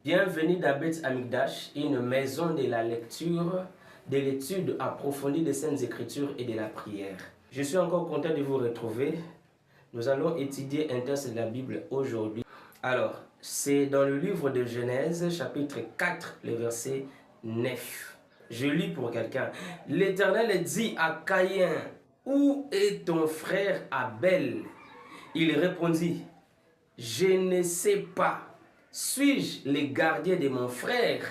Bienvenue dans Beth Amikdash, une maison de la lecture, de l'étude approfondie des Saintes Écritures et de la prière. Je suis encore content de vous retrouver. Nous allons étudier un texte de la Bible aujourd'hui. Alors, c'est dans le livre de Genèse, chapitre 4, le verset 9. Je lis pour quelqu'un. L'Éternel dit à Caïn, « Où est ton frère Abel ?» Il répondit, « Je ne sais pas. Suis-je le gardien de mon frère ?»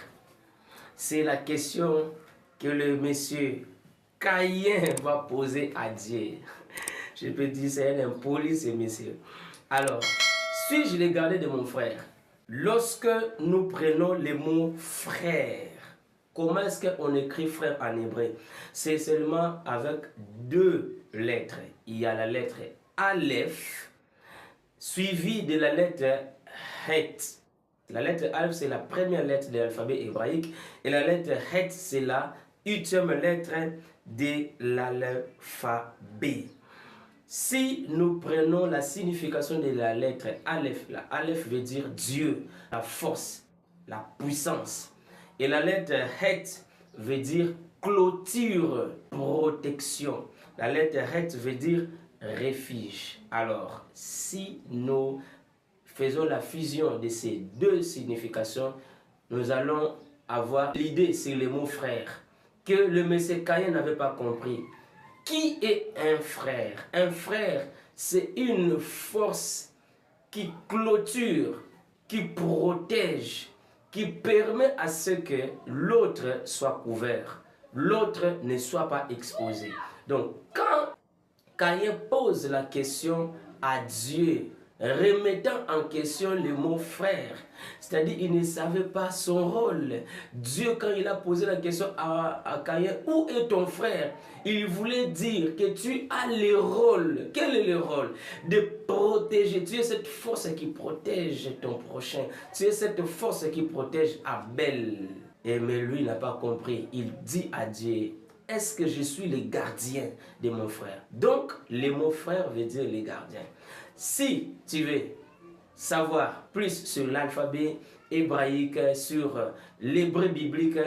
C'est la question que le monsieur Caïn va poser à Dieu. Je peux dire c'est un impoli ce monsieur. Alors, suis-je le gardien de mon frère? Lorsque nous prenons le mot frère, comment est-ce qu'on écrit frère en hébreu? C'est seulement avec deux lettres. Il y a la lettre Aleph, suivie de la lettre Het. La lettre Aleph, c'est la première lettre de l'alphabet hébraïque. Et la lettre Het, c'est la 8e lettre de l'alphabet. Si nous prenons la signification de la lettre Aleph, la Aleph veut dire Dieu, la force, la puissance. Et la lettre Het veut dire clôture, protection. La lettre Het veut dire refuge. Alors, si nous faisons la fusion de ces deux significations, nous allons avoir l'idée sur le mot frère, que le monsieur Caïn n'avait pas compris. Qui est un frère? Un frère, c'est une force qui clôture, qui protège, qui permet à ce que l'autre soit couvert, l'autre ne soit pas exposé. Donc, quand Caïn pose la question à Dieu, remettant en question le mot frère, c'est-à-dire il ne savait pas son rôle. Dieu, quand il a posé la question à Caïn, où est ton frère? Il voulait dire que tu as le rôle. Quel est le rôle? De protéger. Tu es cette force qui protège ton prochain. Tu es cette force qui protège Abel. Mais lui n'a pas compris. Il dit à Dieu, est-ce que je suis le gardien de mon frère? Donc, le mot frère veut dire le gardien. Si tu veux savoir plus sur l'alphabet hébraïque, sur l'hébreu biblique,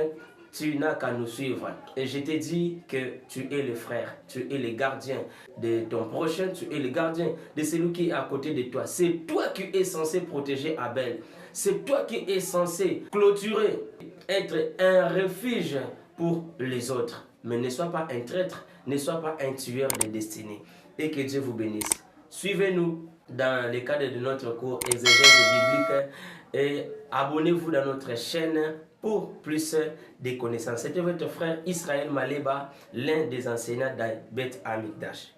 tu n'as qu'à nous suivre. Et je te dis que tu es le frère, tu es le gardien de ton prochain, tu es le gardien de celui qui est à côté de toi. C'est toi qui es censé protéger Abel. C'est toi qui es censé clôturer, être un refuge pour les autres. Mais ne sois pas un traître, ne sois pas un tueur de destinée. Et que Dieu vous bénisse. Suivez-nous dans le cadre de notre cours exégèse biblique et abonnez-vous dans notre chaîne pour plus de connaissances. C'était votre frère Israël Maleba, l'un des enseignants dans Beth Amikdash.